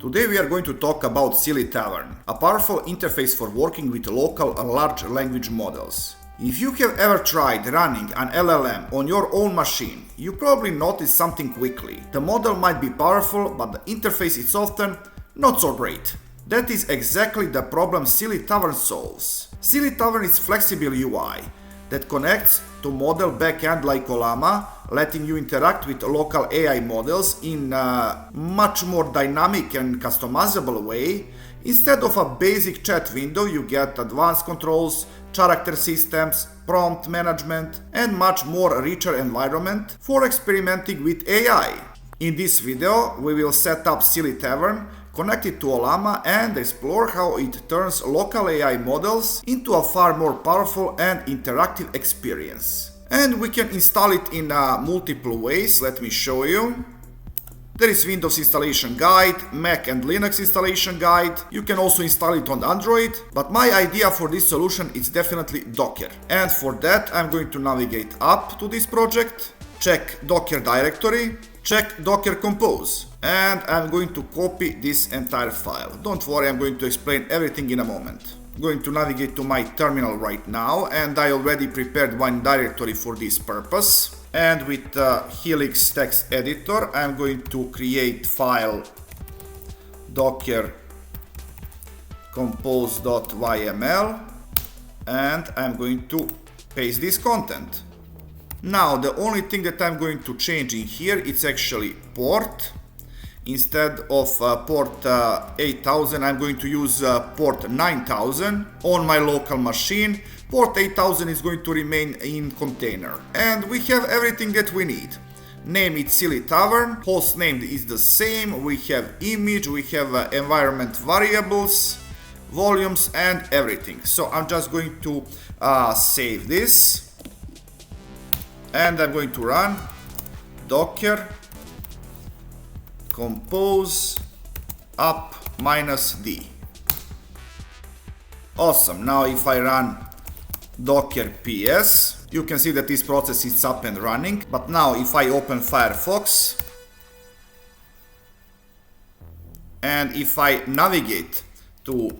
Today we are going to talk about SillyTavern, a powerful interface for working with local large language models. If you have ever tried running an LLM on your own machine, you probably notice something quickly. The model might be powerful, but the interface is often not so great. That is exactly the problem SillyTavern solves. SillyTavern is flexible UI that connects to model backend like Olama, letting you interact with local AI models in a much more dynamic and customizable way. Instead of a basic chat window, you get advanced controls, character systems, prompt management, and much more richer environment for experimenting with AI. In this video, we will set up SillyTavern, connect it to Olama, and explore how it turns local AI models into a far more powerful and interactive experience. And we can install it in multiple ways. Let me show you. There is Windows installation guide, Mac and Linux installation guide. You can also install it on Android, but my idea for this solution is definitely Docker. And for that, I'm going to navigate up to this project, check Docker directory, check Docker Compose, and I'm going to copy this entire file. Don't worry, I'm going to explain everything in a moment. I'm going to navigate to my terminal right now, and I already prepared one directory for this purpose. And with Helix text editor, I'm going to create file docker compose.yml, and I'm going to paste this content. Now, the only thing that I'm going to change in here, it's actually port. Instead of port 8000, I'm going to use port 9000 on my local machine. Port 8000 is going to remain in container. And we have everything that we need. Name it SillyTavern, host name is the same, we have image, we have environment variables, volumes, and everything. So I'm just going to save this. And I'm going to run docker compose up -d. Awesome. Now if I run docker ps, you can see that this process is up and running. But now if I open Firefox and if I navigate to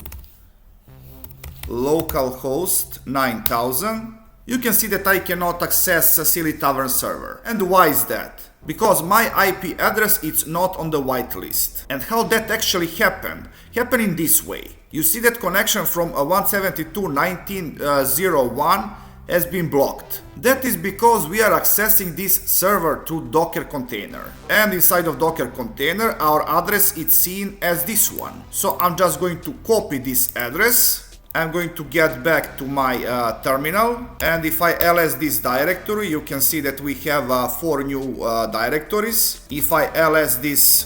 localhost 9000, you can see that I cannot access a SillyTavern server. And why is that? Because my IP address is not on the whitelist. And how that actually happened in this way. You see that connection from 172.19.01 has been blocked. That is because we are accessing this server through Docker container. And inside of Docker container, our address is seen as this one. So I'm just going to copy this address. I'm going to get back to my terminal, and if I ls this directory, you can see that we have 4 new directories. If I ls this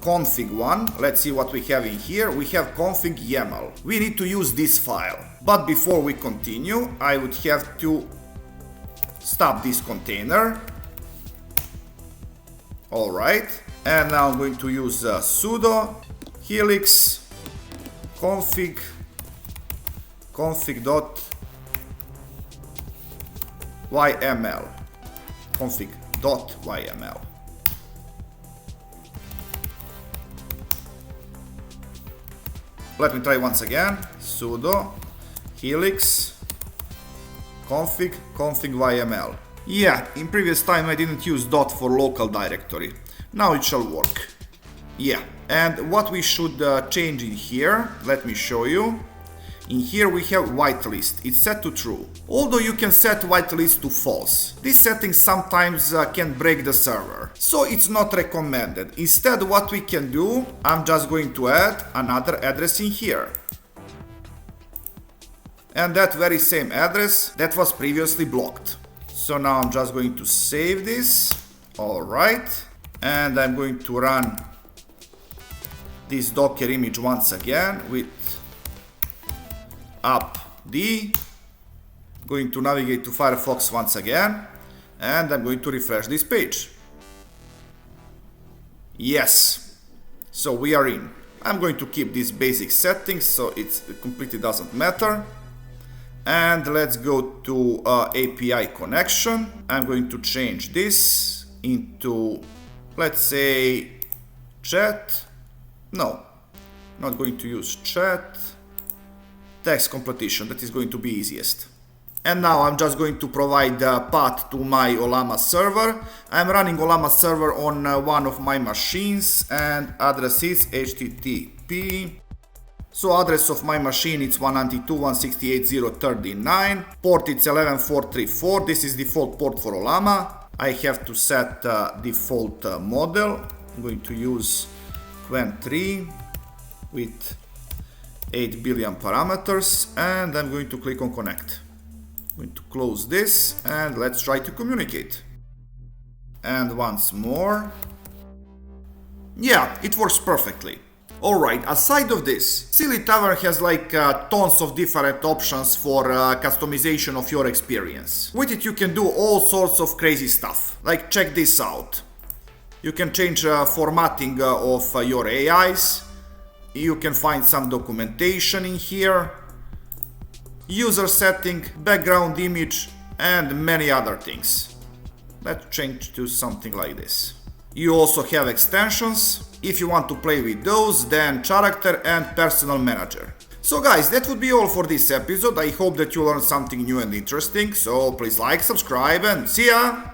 config one, let's see what we have in here. We have config YAML. We need to use this file. But before we continue, I would have to stop this container. Alright, and now I'm going to use sudo helix config.yml. Let me try once again. Sudo helix config.yml. Yeah, in previous time I didn't use dot for local directory. Now it shall work. Yeah, and what we should change in here, let me show you. In here we have whitelist, it's set to true. Although you can set whitelist to false. This setting sometimes can break the server, so it's not recommended. Instead, what we can do, I'm just going to add another address in here. And that very same address that was previously blocked. So now I'm just going to save this. Alright. And I'm going to run this Docker image once again with upd, going to navigate to Firefox once again, and I'm going to refresh this page. Yes, so we are in. I'm going to keep these basic settings, so it completely doesn't matter. And let's go to API connection. I'm going to change this into, let's say, chat. No, Not going to use chat. Text completion, that is going to be easiest. And now I'm just going to provide the path to my Olama server. I'm running Olama server on one of my machines and address is http. So address of my machine is 192.168.0.39. Port it's 11434. This is default port for Olama. I have to set default model. I'm going to use Qwen3 with 8 billion parameters and I'm going to click on connect. I'm going to close this and let's try to communicate. And once more. Yeah, it works perfectly. Alright, aside of this, SillyTavern has like tons of different options for customization of your experience. With it you can do all sorts of crazy stuff. Like check this out. You can change formatting of your AIs. You can find some documentation in here. User setting, background image and many other things. Let's change to something like this. You also have extensions. If you want to play with those, then character and personal manager. So guys, that would be all for this episode. I hope that you learned something new and interesting. So please like, subscribe and see ya!